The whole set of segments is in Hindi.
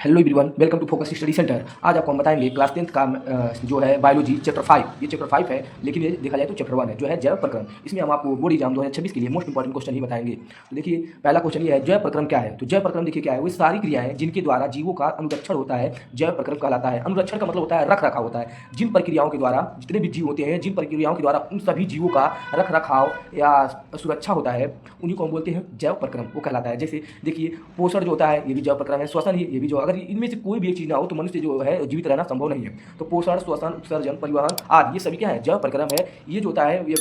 Hello everyone, welcome to Focus Study Centre. आज आपको हम बताएंगे क्लास 10th का जो है बायोलॉजी चैप्टर 5। ये चैप्टर 5 है, लेकिन ये देखा जाए तो चैप्टर 1 है, जो है जैव प्रक्रम। इसमें हम आपको बोर्ड एग्जाम 2026 के लिए मोस्ट इंपॉर्टेंट क्वेश्चन ही बताएंगे। तो देखिए, पहला क्वेश्चन ये है, जैव प्रक्रम क्या है। तो जैव प्रक्रम देखिए क्या है, वो सारी क्रियाएं जिनके द्वारा जीवों का अनुरक्षण होता है, जैव प्रक्रम कहलाता है। अनुरक्षण का मतलब होता है रख रखाव होता है। जिन प्रक्रियाओं के द्वारा जितने भी जीव होते हैं, जिन प्रक्रियाओं के द्वारा उन सभी जीवों का रख रखाव या सुरक्षा होता है, उन्हीं को हम बोलते हैं जैव प्रक्रम, वो कहलाता है। जैसे देखिए, पोषण जो होता है ये भी जैव प्रक्रम है, श्वसन ये भी जो, अगर इनमें से कोई भी एक चीज ना हो तो मनुष्य जो है जीवित रहना संभव नहीं है। तो पोषण, श्वसन, उत्सर्जन, परिवहन आदि ये सभी क्या है, जैव प्रक्रम है। ये जो होता है ये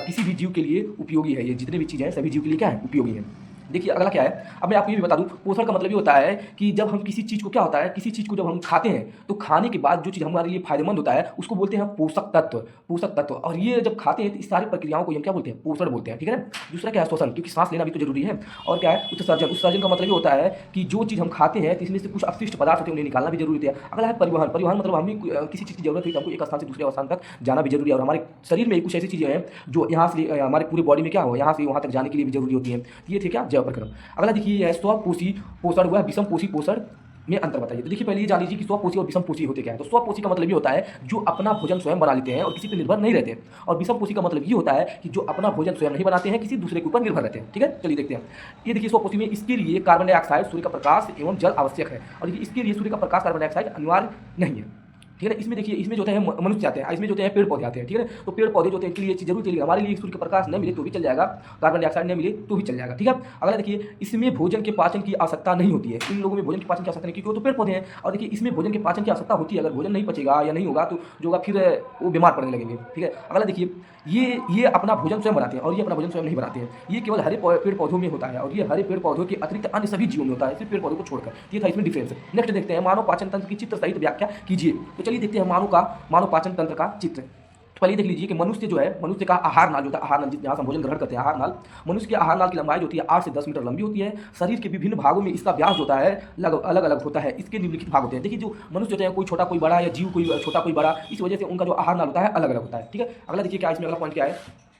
किसी भी जीव के लिए उपयोगी है। ये जितने भी चीजें हैं सभी जीव के लिए क्या है, उपयोगी है। देखिए अगला क्या है, अब मैं आपको ये भी बता दूं, पोषण का मतलब ये होता है कि जब हम किसी चीज को, क्या होता है, किसी चीज को जब हम खाते हैं तो खाने के बाद जो चीज हमारे लिए फायदेमंद होता है उसको बोलते हैं पोषक तत्व। पोषक तत्व, और ये जब खाते हैं तो इस सारी प्रक्रियाओं को हम क्या बोलते हैं, पोषण बोलते हैं। ठीक है ना। दूसरा क्या है, श्वसन, क्योंकि सांस लेना भी तो जरूरी है। और क्या है, उत्सर्जन। उत्सर्जन का मतलब ये होता है कि जो चीज हम खाते हैं तो इसमें से कुछ अपशिष्ट पदार्थ होते हैं, उन्हें निकालना भी जरूरी है। अगला है परिवहन। परिवहन मतलब हमें किसी चीज की जरूरत है तो हमको एक स्थान से दूसरे स्थान तक जाना भी जरूरी है। और हमारे शरीर में कुछ ऐसी चीजें हैं जो यहाँ से हमारे पूरे बॉडी में क्या हो, यहाँ से वहाँ तक जाने के लिए भी जरूरी होती है। ये थे क्या, जैव प्रक्रम। अगला देखिए है स्वपोषी पोषण हुआ, विषम पोषी पोषण में अंतर बताइए। तो देखिए पहले ये जान लीजिए कि स्वपोषी और विषम पोषी होते क्या है। तो स्वपोषी का मतलब ये होता है जो अपना भोजन स्वयं बना लेते हैं और किसी पर निर्भर नहीं रहते। और विषम पोषी का मतलब ये होता है कि जो अपना भोजन स्वयं नहीं बनाते हैं, किसी दूसरे के ऊपर निर्भर रहते हैं। ठीक है, चलिए देखते हैं। ये देखिए स्वपोषी में इसके लिए कार्बन डाइऑक्साइड, सूर्य का प्रकाश एवं जल आवश्यक है। और इसके लिए सूर्य का प्रकाश, कार्बन डाइऑक्साइड अनिवार्य नहीं है। ठीक है ना। इसमें देखिए, इसमें जो होते हैं मनुष्य आते हैं, इसमें जो होते हैं पेड़ पौधे आते हैं। ठीक है ना। तो पेड़ पौधे जो होते हैं, इनके लिए चीज जरूर चलेगी। हमारे लिए सूर्य का प्रकाश न मिले तो भी चल जाएगा, कार्बन डाइऑक्साइड न मिले तो भी चल जाएगा। ठीक है। अगला देखिए, इसमें भोजन के पाचन की आवश्यकता नहीं होती है। इन लोगों में भोजन के पाचन की आवश्यकता नहीं, क्योंकि वो तो पेड़ पौधे हैं। और देखिए, इसमें भोजन के पाचन की आवश्यकता होती है। अगर भोजन नहीं पचेगा या नहीं होगा तो जो होगा फिर वो बीमार पड़ने लगेंगे। ठीक है। अगला देखिए, ये अपना भोजन स्वयं बनाते हैं और ये अपना भोजन स्वयं नहीं बनाते हैं। ये केवल हरे पेड़ पौधों में होता है, और ये हरे पेड़ पौधों के अतिरिक्त अन्य सभी जीवों में होता है, सिर्फ पेड़ पौधों को छोड़कर। ये था इसमें डिफरेंस। नेक्स्ट देखते हैं, मानव पाचन तंत्र की चित्र सहित व्याख्या कीजिए। तो चलिए देखते हैं मानव पाचन तंत्र का चित्र। तो पहले देख लीजिए कि मनुष्य जो है, मनुष्य का आहार नाल जो होता है, आहार नाल जहाँ से हम भोजन ग्रहण करते हैं, आहार नाल, मनुष्य के आहार नाल की लंबाई जो होती है 8 से 10 मीटर लंबी होती है। शरीर के विभिन्न भागों में इसका व्यास जो होता है अलग अलग होता है। इसके निम्नलिखित भाग होते हैं। देखिए, जो मनुष्य होते हैं, कोई छोटा कोई बड़ा, या जीव कोई छोटा कोई बड़ा, इस वजह से उनका जो आहार नाल होता है अलग अलग होता है। ठीक है। अगला देखिए क्या इसमें, अगला पॉइंट क्या है,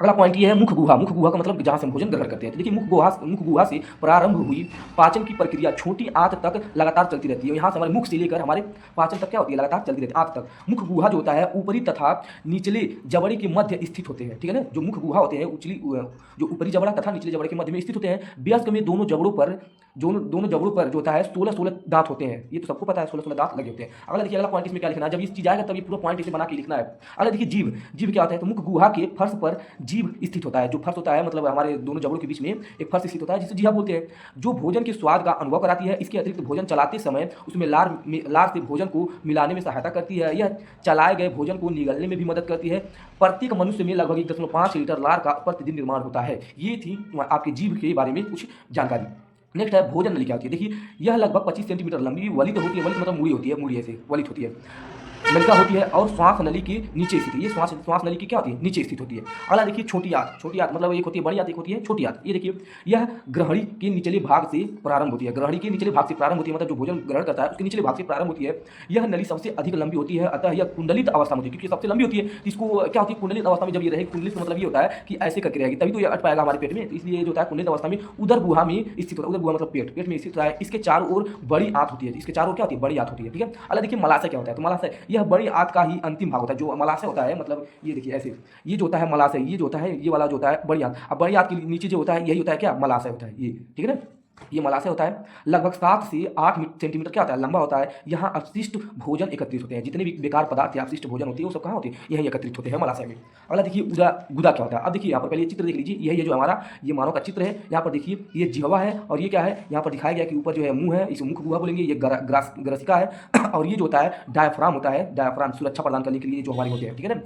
अगला पॉइंट ये है मुख गुहा। मुख गुहा का मतलब जहाँ से हम भोजन ग्रहण करते हैं। तो देखिए, मुख गुहा से प्रारंभ हुई पाचन की प्रक्रिया छोटी आंत तक लगातार चलती रहती है। यहाँ से हमारे मुख से लेकर हमारे पाचन तक क्या होती है, लगातार चलती रहती है आंत तक। मुख गुहा जो होता है ऊपरी तथा निचले जबड़े के मध्य स्थित होते हैं। ठीक है ना। जो मुख गुहा होते हैं जो ऊपरी जबड़ा तथा निचले जबड़े के मध्य में स्थित होते हैं। वयस्क में दोनों जबड़ों पर जो होता है 16 दांत होते हैं। ये तो सबको पता है, 16 दांत लगे होते हैं। अगला देखिए, अगला पॉइंट इसमें क्या लिखना है, जब ये चीज आएगा तब ये पूरा पॉइंट इसे बना के लिखना है। अगला देखिए, जीव क्या होता है। तो मुख गुहा के फर्श पर जीव स्थित होता है। जो फर्श होता है मतलब हमारे दोनों जबड़ों के बीच में एक फर्श स्थित होता है, जिसे जीवा बोलते हैं, जो भोजन के स्वाद का अनुभव कराती है। इसके अतिरिक्त भोजन चलाते समय उसमें लार से भोजन को मिलाने में सहायता करती है। यह चलाए गए भोजन को निगलने में भी मदद करती है। प्रत्येक मनुष्य में लगभग 1.5 लीटर लार का प्रतिदिन निर्माण होता है। ये थी आपके जीव के बारे में कुछ जानकारी। नेक्स्ट है भोजन नली क्या होती है। देखिए, यह लगभग 25 सेंटीमीटर लंबी वलित होती है। वलित मतलब मुड़ी होती है, मुड़ी ऐसे वलित होती है, नलिका होती है, और श्वास नली के नीचे स्थित है। ये श्वास नली की क्या होती है, नीचे स्थित होती है। अगला देखिए, छोटी आंत। छोटी आंत मतलब एक होती है बड़ी आंत, एक होती है छोटी आंत। ये देखिए, यह ग्रहणी के निचले भाग से प्रारंभ होती है। ग्रहणी के निचले भाग से प्रारंभ होती है, मतलब जो भोजन ग्रहण करता है उसके निचले भाग से प्रारंभ होती है। यह नली सबसे अधिक लंबी होती है, अतः यह कुंडलित अवस्था में होती है। क्योंकि सबसे लंबी होती है तो इसको क्या होती है, कुंडलित अवस्था में जब ये रहेगी। कुंडलित मतलब ये होता है कि ऐसे करके रहेगी, तभी तो ये अट पाएगा हमारे पेट में। तो इसलिए जो होता है कुंडलित अवस्था में उदर गुहा में स्थित होता है। उदर गुहा मतलब पेट में स्थित होता है। इसके चारों ओर बड़ी आंत होती है। इसके चारों ओर क्या होती है, बड़ी आंत होती है। ठीक है। अगला देखिए, मलाशय क्या होता है। तो मलाशय यह बड़ी आंत का ही अंतिम भाग होता है। जो मलाशय होता है मतलब ये देखिए ऐसे, ये जो होता है मलाशय, ये जो होता है, ये वाला जो होता है बड़ी आंत। अब बड़ी आंत के नीचे जो होता है यही होता है क्या, मलाशय होता है ये। ठीक है ना। ये मलाशय होता है, लगभग 7 से 8 सेंटीमीटर क्या होता है, लंबा होता है। यहाँ अपशिष्ट भोजन एकत्रित होते हैं। जितने भी बेकार पदार्थ या अपशिष्ट भोजन होती है वो सब कहाँ होती है, यही एकत्रित होते हैं मलाशय में। अगला देखिए, गुदा क्या होता है। अब देखिए यहाँ पर पहले चित्र देख लीजिए, यही है जो हमारा ये मानव का चित्र है। यहाँ पर देखिए, ये जिह्वा है, और ये क्या है, यहाँ पर दिखाया गया कि ऊपर जो है मुंह है, इसे मुख गुहा बोलेंगे। ये ग्रसिका है, और ये जो होता है डायफ्राम होता है। डायफ्राम सुरक्षा प्रदान करने के लिए जो हमारे होते हैं। ठीक है ना।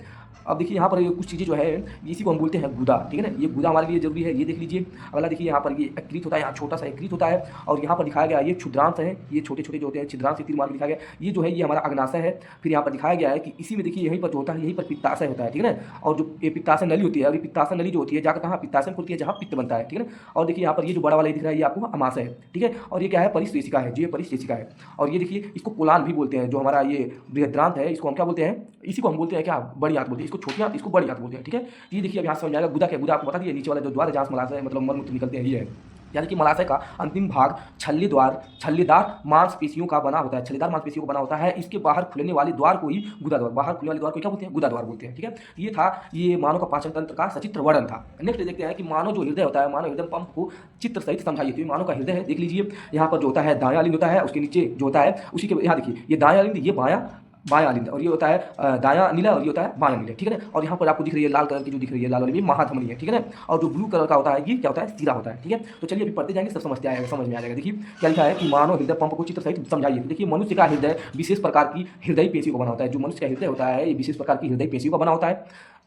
अब देखिए, यहाँ पर कुछ चीज़ें जो है इसी को हम बोलते हैं गुदा। ठीक है ना। ये गुदा हमारे लिए जरूरी है, ये देख लीजिए। अगला देखिए, यहाँ पर ये यकृत होता है, यहाँ छोटा सा यकृत होता है, और यहाँ पर दिखाया गया ये क्षुद्रांश है। ये छोटे छोटे जो होते हैं छिद्रांश से तीर मार के दिखाया गया। ये जो है ये हमारा अग्नाशय है। फिर यहाँ पर दिखाया गया है कि इसी में देखिए, यहीं पर जो होता है, यहीं पर पित्ताशय होता है। ठीक है ना। और जो ये पित्ताशय नली होती है, और ये पित्ताशय नली जो होती है जाकर कहाँ, पित्ताशय में खुलती है जहाँ पित्त बनता है। ठीक है ना। और देखिए, यहाँ पर ये जो बड़ा वाला दिख रहा है ये आपको अमाशय है। ठीक है। और ये क्या है, परिश्लेषिका है, जो ये परिश्लेषिका है। और ये देखिए, इसको कोलान भी बोलते हैं। जो हमारा ये बृहद्रांत है, इसको हम क्या बोलते हैं, इसी को हम बोलते हैं क्या, बड़ी आंत बोलते हैं। इसको छोटी आंत, इसको बड़ी आंत बोलते हैं। ठीक है। ये देखिए, अब यहाँ समझ आएगा गुदा क्या। गुदा आपको बता दिए, नीचे वाला जो द्वार है जहाँ से मलाशय मतलब मलमूत्र निकलते हैं, ये है। यानी कि मलाशय का अंतिम भाग छल्लेदार मांसपेशियों का बना होता है, छल्लेदार मांसपेशियों का बना होता है। इसके बाहर खुलने वाले द्वार को ही गुदा द्वार, बाहर खुलने वाले द्वार को क्या बोलते हैं? गुदा द्वार बोलते हैं। ठीक है, ये था ये मानव का पाचन तंत्र का सचित्र वर्णन था। नेक्स्ट देखते हैं कि मानव जो हृदय होता है, मानव हृदय पंप को चित्र सहित समझाइए। तो ये मानव का हृदय है, देख लीजिए यहाँ पर जो होता है दायां अलिंद होता है, उसके नीचे जो होता है उसी के यहाँ देखिए ये दायां अलिंद, ये बायां अलिंद, और ये होता है दायां नीला और ये होता है बायां नीला। ठीक है ना, और यहाँ पर आपको दिख रही है लाल कलर की जो दिख रही है, लाल वाली भी महाधमनी है। ठीक है ना, और जो ब्लू कलर का होता है ये क्या होता है? सीरा होता है। ठीक है, तो चलिए अभी पढ़ते जाएंगे, सब समझ में आ जाएगा। देखिए क्या लिखा है कि मानव हृदय पंप को चित्र सहित समझाइए। देखिए मनुष्य का हृदय विशेष प्रकार की हृदय पेशियों का बना होता है। जो मनुष्य का हृदय होता है ये विशेष प्रकार की हृदय पेशियों का बना होता है।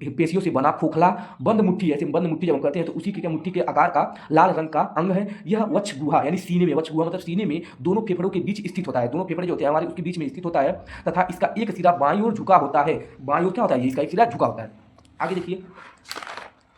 पेशियों से बना खोखला बंद मुट्ठी, ऐसे बंद मुट्ठी जब हम करते हैं तो उसी के मुट्ठी के आकार का लाल रंग का अंग है। यह वक्ष गुहा यानी सीने में, वक्ष गुहा मतलब सीने में दोनों फेफड़ों के बीच स्थित होता है। दोनों फेफड़े जो होते हैं हमारे उसके बीच में स्थित होता है तथा इसका एक सिरा बाईं ओर झुका होता है। बाईं ओर क्या होता है? ये इसका एक सिरा झुका होता है। आगे देखिए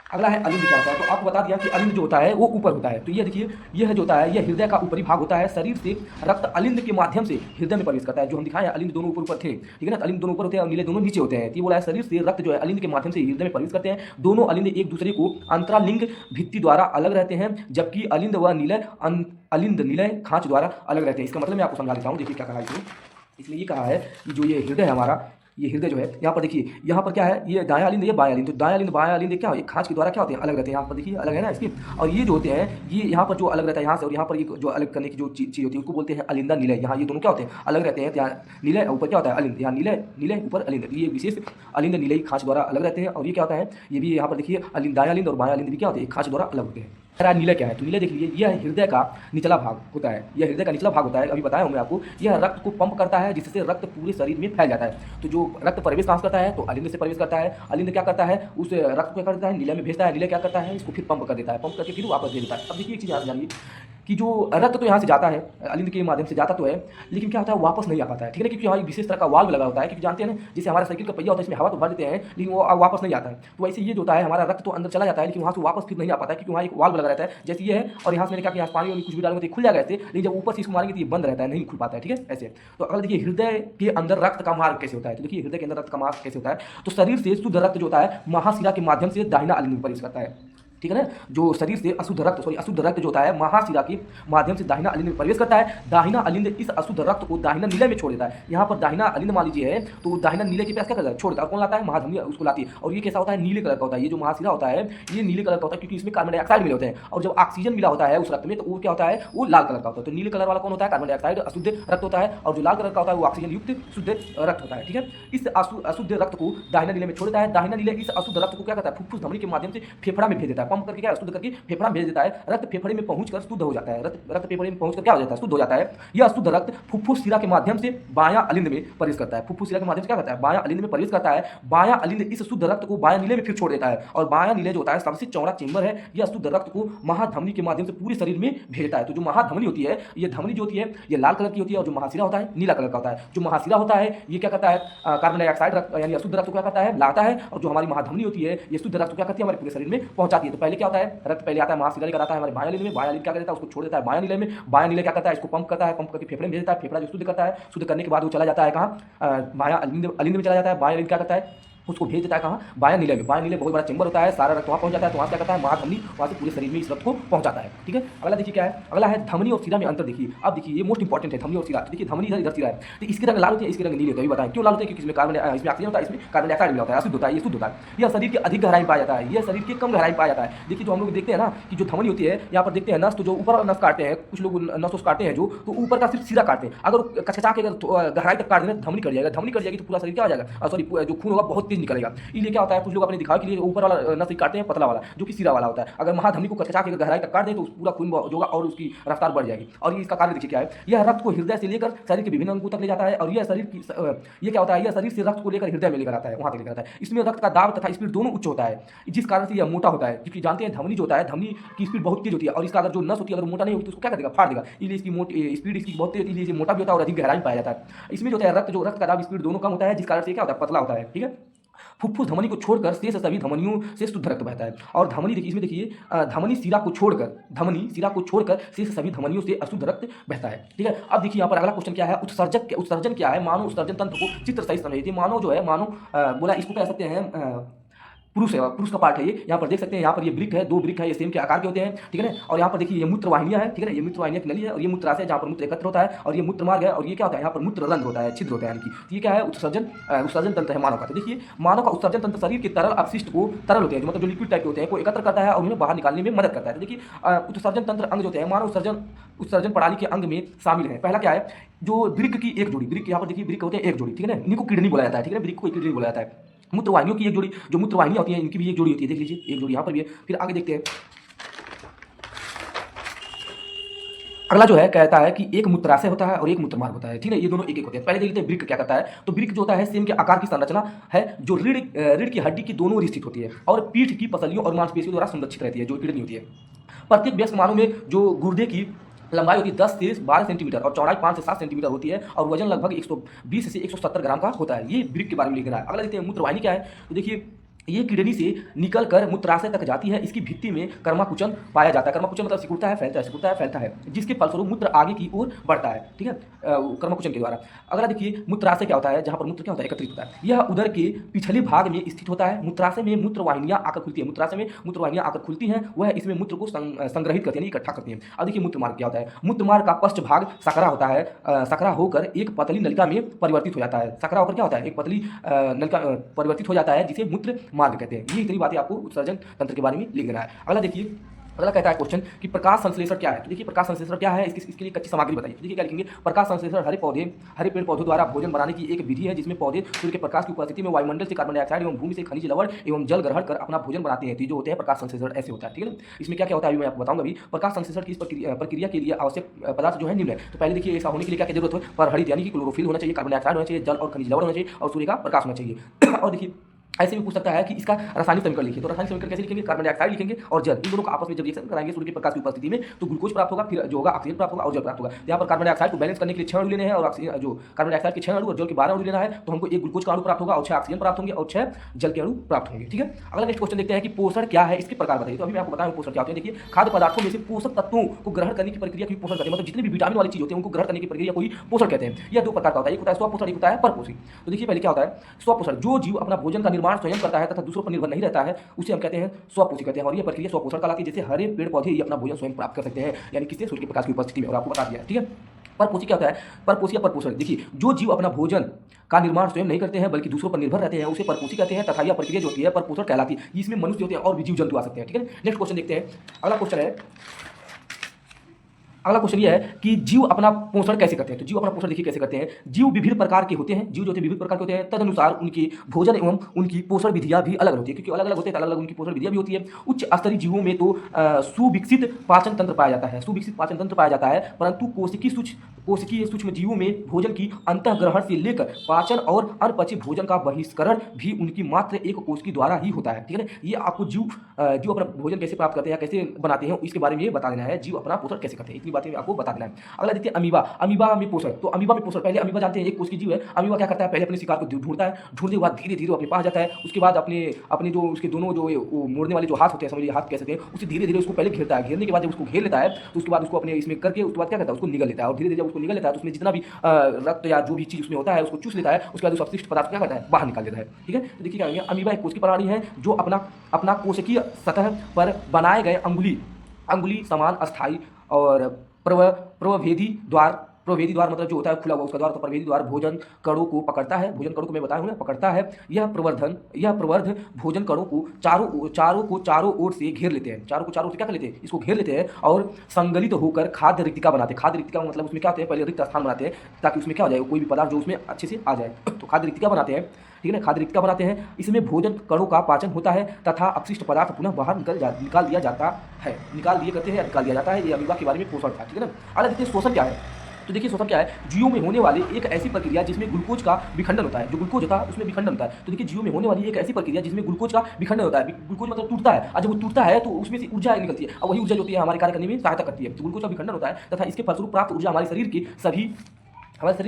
अगला है अलिंद। क्या होता है? तो आपको बता दिया कि अलिंद जो होता है वो ऊपर होता है। तो ये देखिए यह जो होता है यह हृदय का ऊपरी भाग होता है। शरीर से रक्त अलिंद के माध्यम से हृदय में प्रवेश करता है। जो हम दिखाए अलिंद दोनों ऊपर थे, ठीक है ना, अलिंद दोनों ऊपर होते हैं और नीले दोनों नीचे होते हैं। तो ये बोला है शरीर से रक्त जो है अलिंद के माध्यम से हृदय में प्रवेश करते हैं। दोनों अलिंद एक दूसरे को अंतरालिंग भित्ति द्वारा अलग रहते हैं, जबकि अलिंद व निलय खांच द्वारा अलग रहते हैं। इसका मतलब मैं आपको समझा देता हूँ। देखिए क्या कहा है इसलिए ये कहा है कि जो ये हृदय है हमारा, ये हृदय जो है यहाँ पर देखिए, यहाँ पर क्या है? ये दायां अलिंद, ये बायां अलिंद। तो दायां अलिंद बायां अलिंद क्या हो? ये खांच के द्वारा क्या होते हैं? अलग रहते हैं। यहाँ पर देखिए अलग है ना इसकी, और ये जो होते हैं ये यहाँ पर जो अलग रहता है यहाँ से, और यहाँ पर ये जो अलग करने की जो चीज़ होती है उसको बोलते हैं अलिंदा निलय। यहाँ ये दोनों क्या होते हैं? अलग रहते हैं। यहाँ निलय ऊपर क्या होता है? अलिंद। यहाँ निलय ऊपर अलिंद। ये विशेष अलिंद निलय खांच द्वारा अलग रहते हैं। और ये क्या होता है? ये भी यहाँ पर देखिए अलिंद, दायां अलिंद और बायां अलिंद भी क्या होते हैं? खांच द्वारा अलग होते हैं। नीले क्या है? तो नीले देख लीजिए यह हृदय का निचला भाग होता है। यह हृदय का निचला भाग होता है, अभी बताया हूँ मैं आपको। यह रक्त को पंप करता है जिससे रक्त पूरे शरीर में फैल जाता है। तो जो रक्त प्रवेश कहाँ करता है? तो अलिंद से प्रवेश करता है। अलिंद क्या करता है? उस रक्त को क्या करता है? नीले में भेजता है। नीले क्या करता है? इसको फिर पंप कर देता है। पंप करके फिर वापस दे देता है। अब देखिए एक चीज़ याद जानिए कि जो रक्त तो यहाँ से जाता है, अलिंद के माध्यम से जाता तो है, लेकिन क्या होता है? वापस नहीं आ पाता है। ठीक है ना, क्योंकि यहाँ एक विशेष तरह का वाल्व लगा होता है। क्योंकि जानते हैं ना, जैसे हमारा साइकिल का पहिया होता है, इसमें हवा तो भर देते हैं लेकिन वो वापस नहीं आता है। तो वैसे ये जो होता है हमारा रक्त तो अंदर चला जाता है लेकिन वहाँ से वापस फिर नहीं आ पाता है, क्योंकि वहाँ एक वाल्व लगा रहता है। जैसे ये है, और यहाँ से मैंने कहा कि यहाँ पानी कुछ भी डालेंगे तो खुल जाएगा ऐसे, लेकिन जब ऊपर से इसको मारेंगे तो ये बंद रहता है, नहीं खुल पाता है। ठीक है, ऐसे। तो अगर देखिए हृदय के अंदर रक्त का मार्ग कैसे होता है, तो देखिए हृदय के अंदर रक्त का मार्ग कैसे होता है? तो शरीर से शुद्ध रक्त जो होता है महाशिरा के माध्यम से दाहिना अलिंद में प्रवेश करता है। ठीक है ना, जो शरीर से अशुद्ध रक्त जो होता है महाशिरा के माध्यम से दाहिना अलिंद में प्रवेश करता है। दाहिना अलिंद इस अशुद्ध रक्त को दाहिना नीले में छोड़ देता है। यहाँ पर दाहिना अलिंद मान लीजिए है, तो दाहिना नीले के पास क्या करता है? छोड़ देता है। कौन लाता है? महाधमनी उसको लाती है। और ये कैसा होता है? नीले कलर का होता है। ये जो महाशिरा होता है ये नीले कलर का होता है, क्योंकि इसमें कार्बन डाइऑक्साइड मिले होते हैं। और जब ऑक्सीजन मिला होता है उस रक्त में तो वो क्या होता है? वो लाल कलर का होता है। तो नीले कलर वाला कौन होता है? कार्बन डाइऑक्साइड अशुद्ध रक्त होता है। और जो लाल कलर का होता है वो ऑक्सीजन युक्त शुद्ध रक्त होता है। ठीक है, इस अशुद्ध रक्त को दाहिना नीले में छोड़ देता है। दाहिना नीले इस अशुद्ध रक्त को क्या करता है? फुफ्फुस धमनी के माध्यम से फेफड़ा में भेज देता है। पंप करके क्या शुद्ध करके फेफड़ा भेज देता है। रक्त फेफड़े में पहुंचकर शुद्ध हो जाता है। रक्त फेफड़े में पहुंचकर क्या हो जाता है? शुद्ध हो जाता है। यह शुद्ध रक्त फुफ्फुस शिरा के माध्यम से बायां अलिंद में प्रवेश करता है। फुफ्फुस शिरा के माध्यम से क्या करता है? बायां अलिंद में प्रवेश करता है। बायां अलिंद इस शुद्ध रक्त को बायां नीले में फिर छोड़ देता है। और बायां नीले जो होता है सबसे चौड़ा चेंबर है। यह शुद्ध रक्त को महाधमनी के माध्यम से पूरे शरीर में भेजता है। तो जो महाधमनी होती है, ये धमनी जो होती है ये लाल कलर की होती है, और जो महाशिरा होता है नीला कलर का होता है। जो महाशिरा होता है ये क्या करता है? कार्बन डाइऑक्साइड यानी अशुद्ध रक्त को क्या करता है? लाता है। और जो हमारी महाधमनी होती है ये शुद्ध रक्त को क्या करती है? हमारे पूरे शरीर में पहुंचाती है। तो पहले क्या होता है? रक्त पहले आता है महाशिरा लेकर आता है हमारे बायां नीले में। बायां नीले क्या करता है? उसको छोड़ देता है बायां नीले में। बायां नीले क्या करता है? इसको पंप करता है। पंप करके फेफड़े में भेज देता है। फेफड़ा जो शुद्ध करता है, शुद्ध करने के बाद वो चला जाता है कहाँ? बायां अलिंद में चला जाता है। बायां अलिंद क्या करता है? उसको भेज देता है कहाँ? बायां नीले में। बायां नीले बहुत बड़ा चेंबर होता है, सारा रक्त वहाँ पहुंच जाता है। तो वहाँ क्या करता है? महाधमनी वहाँ से पूरे शरीर में इस रक्त को पहुंचाता है। ठीक है, अगला देखिए क्या है? अगला है धमनी और शिरा में अंतर। देखिए अब देखिए ये मोस्ट इंपॉर्टेंट है, धमनी और शिरा। देखिए धमनी इधर शिरा है, तो इसकी रंग लाल होती है, इसकी रंग नीले होता है। बताएं क्यों लाल होता है? क्योंकि इसमें इसमें ऑक्सीजन होता है, इसमें कार्बन डाइऑक्साइड मिला होता है, अशुद्ध होता है, ये शुद्ध होता है। यह शरीर की अधिक गहराई में पाया जाता है, यह शरीर की कम गहराई में पाया जाता है। देखिए जो हम लोग देखते हैं ना कि जो धमनी होती है यहाँ पर देखते हैं नस, तो जो ऊपर नस काटते हैं कुछ लोग नस काटते हैं जो, तो ऊपर का सिर्फ सिरा काटते हैं। अगर कचकचा के अगर गहराई तक काट देना धमनी कट जाएगा। धमनी कट जाएगी तो पूरा शरीर क्या हो जाएगा? सॉरी, जो खून होगा बहुत तेज निकलेगा। इसलिए क्या होता है? कुछ लोग अपने दिखावे के लिए ऊपर वाला नस काटते हैं, पतला वाला जो कि सिरा वाला होता है। अगर महाधमनी को कचकचा के गहराई तक काट दें तो पूरा खून होगा और उसकी रफ्तार बढ़ जाएगी। और ये इसका कारण देखिए क्या है? यह रक्त को हृदय से लेकर शरीर के विभिन्न अंगों तक ले जाता है। और यह शरीर की ये क्या होता है? यह शरीर से रक्त को लेकर हृदय में लेकर आता है, वहां तक लेकर आता है। इसमें रक्त का दाब तथा स्पीड दोनों उच्च होता है, जिस कारण से यह मोटा होता है। क्योंकि जानते हैं धमनी जो होता है, धमनी की स्पीड बहुत तेज होती है, और इसका अगर जो नस होती है अगर मोटा नहीं होती तो उसको क्या कर देगा? फाड़ देगा। इसलिए इसकी स्पीड इसकी बहुत तेज, इसलिए मोटा भी होता है और अधिक गहराई में पाया जाता है। इसमें जो होता है रक्त का दाब स्पीड दोनों कम होता है, जिस कारण से क्या होता है? पतला होता है। ठीक है, फुफ्फुस धमनी को छोड़कर शेष सभी धमनियों से शुद्ध रक्त बहता है। और धमनी देखिए, इसमें देखिए धमनी सिरा को छोड़कर शेष सभी धमनियों से अशुद्ध रक्त बहता है। ठीक है, अब देखिए यहाँ पर अगला क्वेश्चन क्या है? उत्सर्जन क्या है? मानव उत्सर्जन तंत्र को चित्र सही समझिए। मानव जो है, मानव बोला इसको कह सकते हैं पुरुष है, पुरुष का पार्ट है ये। यहाँ पर देख सकते हैं, यहाँ पर ये वृक्क है, 2 वृक्क है, ये सेम के आकार के होते हैं, ठीक है ना। और यहाँ पर देखिए ये मूत्र वाहिनियाँ है, ठीक है ना, ये मूत्र वाहिनियाँ की नली है और ये मूत्राशय है जहाँ पर मूत्र एकत्र होता है, और ये मूत्र मार्ग है, और ये क्या होता है, यहाँ पर मूत्र रंध्र होता है, छिद्र होता है, यानी कि ये क्या है, उत्सर्जन तंत्र है मानव का। तो देखिए मानव का उत्सर्जन तंत्र शरीर के तरल अपशिष्ट को, तरल होते हैं जो मतलब जो लिक्विड टाइप के होते हैं, को एकत्र करता है और उन्हें बाहर निकालने में मदद करता है। तो देखिए उत्सर्जन तंत्र अंग जो होते हैं मानव उत्सर्जन प्रणाली के अंग में शामिल है। पहला क्या है, जो वृक्क की एक जोड़ी, वृक्क यहाँ पर देखिए वृक्क होते हैं एक जोड़ी, ठीक है ना, इन्हीं को किडनी बोला जाता है, ठीक है ना, वृक्क को किडनी बोला जाता है। मूत्रवाहिनियों की एक जोड़ी, जो मूत्रवाहिनियाँ होती हैं इनकी भी एक जोड़ी होती है, देख लीजिए एक जोड़ी यहाँ पर भी है। फिर आगे देखते हैं, अगला जो है कहता है कि एक मूत्राशय होता है और एक मूत्रमार्ग होता है, ठीक है, ये दोनों एक एक होते हैं। पहले देख लेते हैं वृक्क क्या करता है। तो वृक्क जो होता है सेम के आकार की संरचना है, जो रीढ़ की हड्डी की दोनों ओर स्थित होती है और पीठ की पसलियों और मांसपेशियों द्वारा संरक्षित रहती है, जो किडनी होती है। प्रत्येक व्यस्क मानव में जो गुर्दे की लंबाई होती है 10 से 12 सेंटीमीटर और चौड़ाई 5 से 7 सेंटीमीटर होती है और वजन लगभग 120 से 170 ग्राम का होता है। ये वृक्क के बारे में लिख रहा है। अगला देखते हैं मूत्रवाहिनी क्या है। तो देखिए ये किडनी से निकलकर मूत्राशय तक जाती है। इसकी भित्ति में कर्माकुचन पाया जाता है। कर्माकुचन मतलब सिकुड़ता है, फैलता है, सिकुड़ता है, फैलता है, जिसके फलस्वरूप मूत्र आगे की ओर बढ़ता है, ठीक है, कर्माकुचन के द्वारा। अगला देखिए मूत्राशय क्या होता है, जहाँ पर मूत्र क्या होता है, एकत्रित होता है। यह उदर के पिछले भाग में स्थित होता है। मूत्राशय में मूत्रवाहिनियाँ आकर खुलती है, मूत्राशय में मूत्रवाहिनियाँ आकर खुलती हैं, वह इसमें मूत्र को संग्रहित करती है, इकट्ठा करती हैं। अब देखिए मूत्रमार्ग क्या होता है। मूत्रमार्ग का पश्च भाग सकरा होता है, सकरा होकर एक पतली नलिका में परिवर्तित हो जाता है। सकरा होकर क्या होता है, एक पतली नलिका परिवर्तित हो जाता है, जिसे मूत्र मार्ग कहते हैं। ये बातें आपको उत्सर्जन तंत्र के बारे में लिख देना है। अगला देखिए, अगला कहता है क्वेश्चन कि प्रकाश संश्लेषण क्या है। तो देखिए प्रकाश संश्लेषण क्या है, इसके लिए कच्ची सामग्री बताइए। देखिए क्या लिखेंगे, प्रकाश संश्लेषण हरे पेड़ पौधों द्वारा भोजन बनाने की एक विधि है, जिसमें पौधे सूर्य के प्रकाश की उपस्थिति में वायुमंडल से कार्बन डाइऑक्साइड एवं भूमि से खनिज लवण एवं जल ग्रहण कर अपना भोजन बनाते हैं। तो जो होते हैं प्रकाश संश्लेषण ऐसे होता है, ठीक है ना। इसमें क्या क्या होता है अभी मैं आपको बताऊंगा। अभी प्रकाश संश्लेषण की इस प्रक्रिया के लिए आवश्यक पदार्थ जो है निम्न है। तो पहले देखिए ऐसा होने के लिए क्या क्या जरूरत है, पर हरित यानी कि क्लोरोफिल होना चाहिए, कार्बन डाइऑक्साइड होना चाहिए, जल और खनिज लवण होना चाहिए और सूर्य का प्रकाश होना चाहिए। और देखिए ऐसे भी पूछ सकता है कि इसका रासायनिक समीकरण लिखिए। तो रासायनिक समीकरण कैसे लिखेंगे, कार्बन डाइऑक्साइड लिखेंगे और जल, इन दोनों को आपस में जब रिएक्शन कराएंगे सूर्य के प्रकाश की उपस्थिति में, तो ग्लूकोज प्राप्त होगा, फिर जो होगा ऑक्सीजन प्राप्त होगा और जल प्राप्त होगा। यहाँ पर कार्बन डाइऑक्साइड को बैलेंस करने के लिए 6 अणु लेने हैं और जो कार्बन डाइऑक्साइड के 6 अणु और जल के 12 अणु लेना है, तो हमको एक ग्लूकोज का अणु प्राप्त होगा और 6 ऑक्सीजन प्राप्त होंगे और 6 जल के अणु प्राप्त होंगे, ठीक है। अगला नेक्स्ट क्वेश्चन देखते हैं कि पोषण क्या है, इसके प्रकार बताइए। तो अभी मैं आपको बताऊं पोषण क्या होते हैं। देखिए खाद्य पदार्थों में से पोषक तत्वों को ग्रहण करने की प्रक्रिया को पोषण कहते हैं, मतलब जितने भी विटामिन वाली चीज होती है उनको ग्रहण करने की प्रक्रिया को ही पोषण कहते हैं। यह 2 प्रकार का होता है, एक होता है स्वपोषण, एक होता है परपोषी। तो देखिए पहले क्या होता है स्वपोषण, जो जीव अपना भोजन का निर्माण स्वयं करता है तथा दूसरों पर निर्भर नहीं रहता है, उसे हम कहते हैं स्वपोषी कहते हैं। और यह प्रक्रिया स्वपोषण कहलाती है। जैसे हरे पेड़ पौधे ही अपना भोजन स्वयं प्राप्त कर सकते हैं, यानी किससे, सूर्य के प्रकाश की उपस्थिति में, और आपको बता दिया, ठीक है। परपोषी क्या होता है, परपोषी या परपोषण, देखिए जो जीव अपना भोजन का निर्माण स्वयं नहीं करते हैं बल्कि दूसरों पर निर्भर रहते हैं, उसे परपोषी कहते हैं तथा यह प्रक्रिया जो होती है परपोषण कहलाती है। इसमें मनुष्य होते हैं और भी जीव जंतु आ सकते हैं, ठीक है। नेक्स्ट क्वेश्चन देखते हैं। अगला क्वेश्चन है, अगला क्वेश्चन ये है कि जीव अपना पोषण कैसे करते हैं। तो जीव अपना पोषण देखिए कैसे करते हैं। जीव विभिन्न प्रकार के होते हैं, जीव जो होते हैं विभिन्न प्रकार के होते हैं, तदनुसार उनकी भोजन एवं उनकी पोषण विधियां भी अलग होती है, क्योंकि अलग अलग होते हैं, अलग अलग उनकी पोषण विधियां भी होती है। उच्च स्तरीय जीवों में तो सुविकसित पाचन तंत्र पाया जाता है, सुविकसित पाचन तंत्र पाया जाता है, परंतु कोशिकीय सूक्ष्म जीवों में भोजन की अंतःग्रहण से लेकर पाचन और अनपचे भोजन का बहिष्करण भी उनकी मात्र एक कोशिकी द्वारा ही होता है, ठीक है ना। ये आपको जीव अपना भोजन कैसे प्राप्त करते हैं, कैसे बनाते हैं, इसके बारे में ये बता देना है। जीव अपना पोषण कैसे करते हैं, इतनी बातें आपको बता देना है। अगला देखते हैं अमीबा। अमीबा में पोषण, तो अमीबा में पोषण, पहले अमीबा जानते हैं एक कोशिकी जीव है। अमीबा क्या करता है, पहले अपने शिकार को ढूंढता है, ढूंढने के बाद धीरे धीरे अपने पास जाता है, उसके बाद अपने जो उसके दोनों जो मोड़ने वाले जो हाथ होते हैं, समझिए हाथ कह सकते हैं, उसे धीरे धीरे उसको पहले घेरता है। घेरने के बाद जब उसको घेर लेता है तो उसके बाद उसको अपने इसमें करके उसके बाद क्या करता है, उसको निगल लेता है, और धीरे धीरे जब उसको निगल लेता है तो उसमें जितना भी रक्त या जो भी चीज उसमें होता है उसको चूस लेता है। उसके बाद उस अपशिष्ट पदार्थ क्या करता है, बाहर निकाल देता है, ठीक है। तो देखिए क्या होंगे, अमीबा एक कोशिकीय प्राणी है जो अपना कोशिकीय सतह पर बनाए गए अंगुली समान अस्थायी और प्रवेदी द्वार मतलब जो होता है खुला हुआ उसका द्वार, तो प्रवेदी द्वार भोजन कणों को पकड़ता है। भोजन कणों को मैं बताया हूँ ना, पकड़ता है। यह प्रवर्ध भोजन कणों को चारों ओर से घेर लेते हैं। चारों ओर से क्या कर लेते हैं, इसको घेर लेते हैं और संगलित होकर खाद्य रिक्तिका बनाते हैं। खाद्य रिक्तिका मतलब उसमें क्या होते हैं, पहले रिक्त स्थान बनाते हैं ताकि उसमें क्या हो जाए, कोई भी पदार्थ जो उसमें अच्छे से आ जाए, तो खाद्य रिक्तिका बनाते हैं, ठीक है ना। खाद्य रिक्तिका बनाते हैं, इसमें भोजन कणों का पाचन होता है तथा अपशिष्ट पदार्थ पुनः बाहर निकाल दिया जाता है, निकाल दिया जाता है। ये अमीबा के बारे में पोषण था, ठीक है ना। अगला देखिए शोषण क्या है। तो देखिए शोषण क्या है, जीवों में होने वाली एक ऐसी प्रक्रिया जिसमें ग्लूकोज का विखंडन होता है। जो ग्लूकोज होता है उसमें विखंडन होता है। तो देखिए जीवों में होने वाली एक ऐसी प्रक्रिया जिसमें ग्लूकोज का विखंडन होता है। ग्लूकोज मतलब टूटता है, और जब वो टूटता है तो उसमें से ऊर्जा निकलती है, और वही ऊर्जा जो होती है हमारे कार्य करने में सहायता करती है। तो ग्लूकोज का विखंडन होता है तथा इसके फलस्वरूप प्राप्त ऊर्जा हमारे शरीर की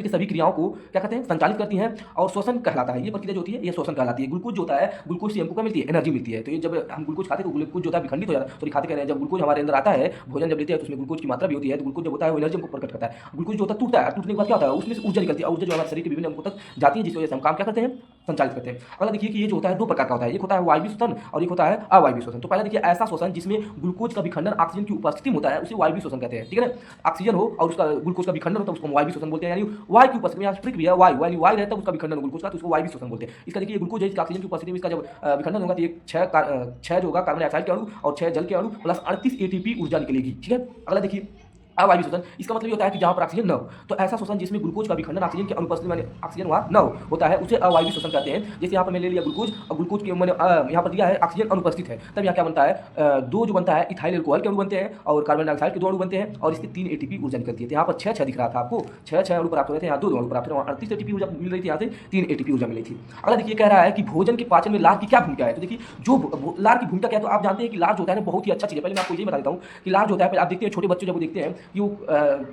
सभी क्रियाओं को क्या कहते हैं, संचालित करती हैं, और श्वसन कहलाता है। ये प्रक्रिया जो होती है ये श्वसन कहलाती है। ग्लूकोज जो होता है, ग्लूकोज से हमको क्या मिलती है, एनर्जी मिलती है। तो ये जब हम ग्लूकोज खाते हैं तो ग्लूकोज जो होता है विखंडित हो जाता है, सॉरी खाते कह रहे हैं, जब ग्लूकोज हमारे अंदर आता है, भोजन जब लेते हैं तो उसमें ग्लूकोज की मात्रा भी होती है। तो ग्लूकोज जब होता है वो एनर्जी हमको प्रकट करता है। ग्लूकोज जो होता है टूटता है, टूटने के बाद क्या होता है, उसमें से ऊर्जा निकलती है, ऊर्जा जो हमारे शरीर के विभिन्न अंगों तक जाती है, जिस वजह से हम काम क्या करते हैं, संचालित करते हैं। अगला देखिए कि ये जो होता है दो प्रकार का होता है, एक होता है वायवीय श्वसन और एक होता है अवायवीय श्वसन। तो पहला देखिए ऐसा श्वसन जिसमें ग्लूकोज का विखंडन ऑक्सीजन की उपस्थिति में होता है उसे वायवीय श्वसन कहते हैं, ठीक है ना। ऑक्सीजन हो और उसका ग्लूकोज का विखंडन होता है उसको हम वायवीय श्वसन बोलते हैं, यानी वायु की उपस्थिति में, यहाँ ट्रिक भी है, वायु यानी वायु रहता है उसका विखंडन ग्लूकोज का, तो उसको वायवीय श्वसन बोलते हैं। इसका देखिए ग्लूकोज है इसका ऑक्सीजन की उपस्थिति में इसका जब विखंडन होगा तो ये 6 जो होगा कार्बन डाइऑक्साइड के अणु और 6 जल के अणु प्लस 38 एटीपी ऊर्जा निकलेगी, ठीक है। अगला देखिए अवायवीय श्वसन, इसका मतलब ये होता है कि जहां पर ऑक्सीजन न हो, तो ऐसा श्वसन जिसमें ग्लूकोज का विखंडन ऑक्सीजन के अनुपस्थिति में ऑक्सीजन वहां न हो होता है उसे अवायवीय श्वसन कहते हैं। जैसे यहाँ पर मैंने ले लिया ग्लूकोज और ग्लूकोज के मैंने यहाँ पर दिया है ऑक्सीजन अनुपस्थित है, तब यहाँ क्या बनता है, दो जो बनता है इथाइल अल्कोहल के अणु बनते हैं और कार्बन डाइऑक्साइड के 2 अणु बनते हैं और इसके 3 एटीपी ऊर्जा निकलती है। यहाँ पर 6 दिख रहा था आपको, 6 अणु प्राप्त हो रहे थे, यहाँ 2 अणु प्राप्त हो रहे, 38 एटीपी ऊर्जा मिल रही थी, यहाँ से 3 एटीपी ऊर्जा मिली थी। अगला देखिए कह रहा है कि भोजन के पाचन में लार की क्या भूमिका है। तो देखिए जो लार की भूमिका क्या है, तो आप जानते हैं कि लार जो होता है बहुत ही अच्छा चीज़ है। पहले मैं आपको ये बता देता हूँ कि लार जो होता है, आप देखते हैं छोटे बच्चे जब वो देखते हैं कि वो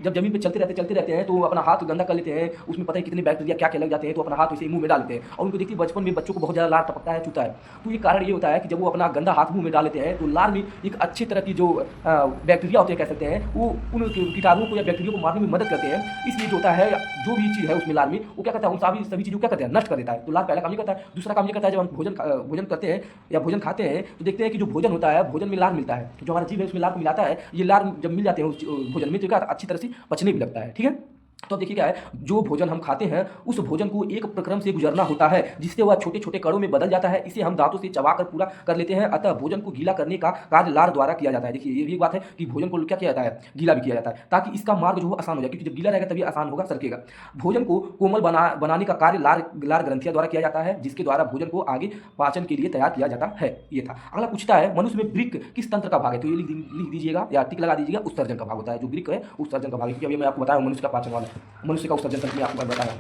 जब जमीन पे चलते रहते हैं तो अपना हाथ गंदा कर लेते हैं, उसमें पता है कितने बैक्टीरिया क्या क्या लग जाते हैं, तो अपना हाथ उसे मुंह में डाल लेते हैं और उनको देखिए बचपन में बच्चों को बहुत ज़्यादा लार टपकता है, चूता है। तो ये कारण ये होता है कि जब वो अपना गंदा हाथ मुंह में डाल लेते हैं तो लार में एक अच्छी तरह की जो बैक्टीरिया होते हैं कह सकते हैं, वो उन कीटाणुओं को या बैक्टीरिया को मारने में मदद करते हैं। इसलिए जो होता है जो भी चीज़ है उसमें लार में वो क्या करता है, उन सभी चीज़ों को क्या करते हैं, नष्ट कर देता है। तो लार पहला काम ये करता है। दूसरा काम ये करता है, जब हम भोजन करते हैं या भोजन खाते हैं तो देखते हैं कि जो भोजन होता है भोजन में लार मिलता है, तो जो हमारा जीव है उसमें लार को मिलाता है। ये लार जब मिल जाते हैं उस भोजन में तो क्या अच्छी तरह से पचने भी लगता है, ठीक है। तो अब देखिए क्या है, जो भोजन हम खाते हैं उस भोजन को एक प्रक्रम से गुजरना होता है जिससे वह छोटे छोटे कणों में बदल जाता है। इसे हम दांतों से चबाकर पूरा कर लेते हैं, अतः भोजन को गीला करने का कार्य लार द्वारा किया जाता है। देखिए ये भी बात है कि भोजन को क्या किया जाता है, गीला भी किया जाता है ताकि इसका मार्ग जो है आसान हो जाए, क्योंकि जब गीला रहेगा तभी आसान होगा, सरकेगा। भोजन को कोमल बनाने का कार्य लार ग्रंथियों द्वारा किया जाता है, जिसके द्वारा भोजन को आगे पाचन के लिए तैयार किया जाता है। ये था। अगला पूछता है मनुष्य में वृक्क किस तंत्र का भाग है, तो ये लिख दीजिएगा या टिक लगा दीजिएगा, उत्सर्जन का भाग होता है। जो वृक्क है उत्सर्जन का भाग है, क्योंकि अभी मैं आपको बताया मनुष्य का पाचन वाला, मनुष्य का उत्सर्जन में आपको बताया।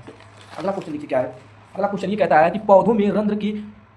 अगला क्वेश्चन देखिए क्या है, अगला क्वेश्चन ये कहता है कि पौधों में रंध्र की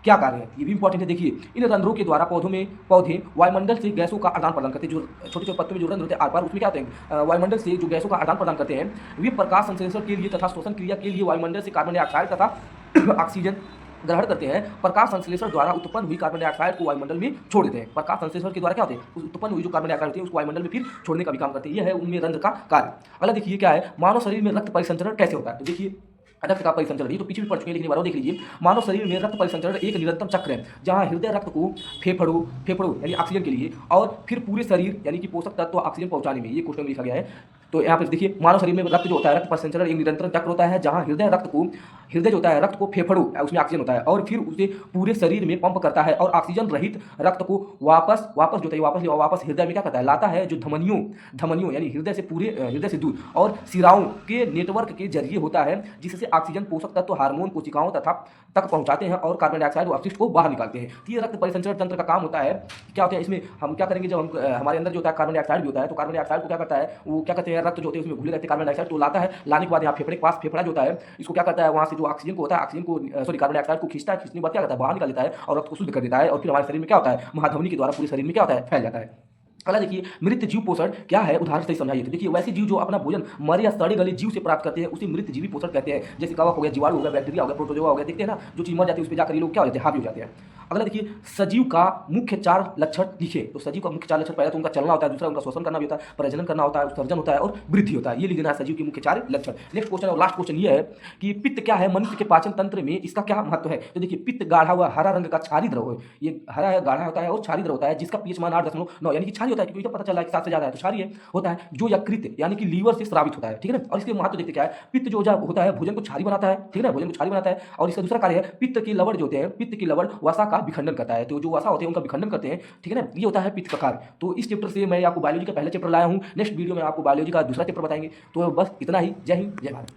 क्या कार्य है, ये भी इंपॉर्टेंट है। देखिए इन रंध्रों के द्वारा पौधे वायुमंडल से गैसों का आदान प्रदान करते हैं। जो छोटे छोटे पत्तों में जो रंध्र होते हैं आर पार, उसमें क्या होते हैं, वायुमंडल से जो गैसों का आदान प्रदान करते हैं, वे प्रकाश संश्लेषण के लिए तथा श्वसन क्रिया के लिए वायुमंडल से कार्बन डाइऑक्साइड तथा ऑक्सीजन ग्रहण करते हैं। प्रकाश संश्लेषण द्वारा उत्पन्न हुई कार्बन डाइऑक्साइड को वायुमंडल में छोड़ देते हैं। प्रकाश संश्लेषण के द्वारा क्या होते हैं, उत्पन्न हुई जो कार्बन डाइऑक्साइड होती है उसको वायुमंडल में फिर छोड़ने का भी काम करते हैं। यह है उनमें रंध्र का कार्य। अगला देखिए क्या है, मानव शरीर में रक्त परिसंचरण कैसे होता है। तो देखिए रक्त का परिसंचरण, ये तो पीछे भी पढ़ चुके हैं लेकिन बार देख लीजिए। मानव शरीर में रक्त परिसंचरण एक निरंतर चक्र है, जहां हृदय रक्त को फेफड़ों यानी ऑक्सीजन के लिए और फिर पूरे शरीर यानी कि पोषक तत्व ऑक्सीजन पहुंचाने में, ये क्वेश्चन में लिखा गया है। तो यहाँ पर देखिए मानव शरीर में रक्त जो होता है, रक्त परिसंचरण एक निरंतर चक्र होता है, जहां हृदय जो होता है रक्त को फेफड़ों उसमें ऑक्सीजन होता है और फिर उसे पूरे शरीर में पंप करता है और ऑक्सीजन रहित रक्त को वापस जो होता है वापस हृदय में क्या करता है, लाता है, जो धमनियों यानी हृदय से दूर और सिराओं के नेटवर्क के जरिए होता है, जिससे ऑक्सीजन पोषक तत्व हार्मोन कोशिकाओं तक पहुंचाते हैं और कार्बन डाइऑक्साइड और अपशिष्ट को बाहर निकालते हैं। तो ये रक्त परिसंचरण तंत्र का काम होता है। क्या होता है इसमें, हम क्या करेंगे, जब हमारे अंदर जो होता है कार्बन डाइऑक्साइड भी होता है, तो कार्बन डाइऑक्साइड को क्या करता है, वो क्या करते हैं, रक्त जो होते हैं उसमें घुले रहते हैं कार्बन डाइऑक्साइड, तो लाता है, लाने के बाद यहाँ फेफड़े के पास फेफड़ा जो होता है इसको क्या करता है, वहाँ से जो ऑक्सीजन को होता है, कार्बन डाइऑक्साइड को खींचता है, खींचने के बाद क्या करता है, बाहर निकाल देता है और रक्त को शुद्ध कर देता है और फिर हमारे शरीर में क्या होता है, महाधमनी के द्वारा पूरे शरीर में क्या होता है, फैल जाता है। अगला देखिए मृत जीव पोषण क्या है, उदाहरण से समझाइए। तो देखिए वैसे जीव जो अपना भोजन मरे या सड़े गले जीव से प्राप्त करते हैं उसे मृत जीवी पोषण कहते हैं। जैसे कवक हो गया, जीवाणु हो गया, बैक्टीरिया हो गया, प्रोटोजोआ हो गया, देखते हैं ना, जो चीज मर जाती है उस पर जाकर ये लोग क्या हो जाते हैं, हावी हो जाते हैं। अगला देखिए सजीव का मुख्य 4 लक्षण लिखे। तो सजीव का मुख्य 4 लक्षण, पहला तो उनका चलना होता है, दूसरा उनका श्वसन करना भी होता है, प्रजनन करना होता है, उत्सर्जन होता है और वृद्धि होता है। ये लिख देना है सजीव के मुख्य 4 लक्षण। नेक्स्ट क्वेश्चन और लास्ट क्वेश्चन ये है कि पित्त क्या है, मनुष्य के पाचन तंत्र में इसका क्या महत्व है। तो देखिए पित्त गाढ़ा हुआ हरा रंग का क्षारी द्रव है, ये हरा है, गाढ़ा होता है और क्षारी द्रव होता है, जिसका पीएच मान 8.9 यानी कि क्षारी होता है, क्योंकि तो पता चला है कि 7 से ज्यादा है तो क्षारी है होता है, जो यकृत यानी कि लीवर से स्रावित होता है, ठीक है ना। और इसके महत्व देखते क्या है, पित्त जो होता है भोजन को क्षारी बनाता है, ठीक है ना, भोजन को क्षारी बनाता है। और इसका दूसरा कार्य है पित्त के लवण जो होते हैं, पित्त के लवण वसा का विखंडन करता है, तो जो वसा होते हैं उनका विखंडन करते हैं, ठीक है ना, ये होता है पित्त का कार्य। तो इस चैप्टर से मैं आपको बायोलॉजी का पहला चैप्टर लाया हूँ, नेक्स्ट वीडियो में आपको बायोलॉजी का दूसरा चैप्टर बताएंगे। तो बस इतना ही, जय हिंद जय भारत।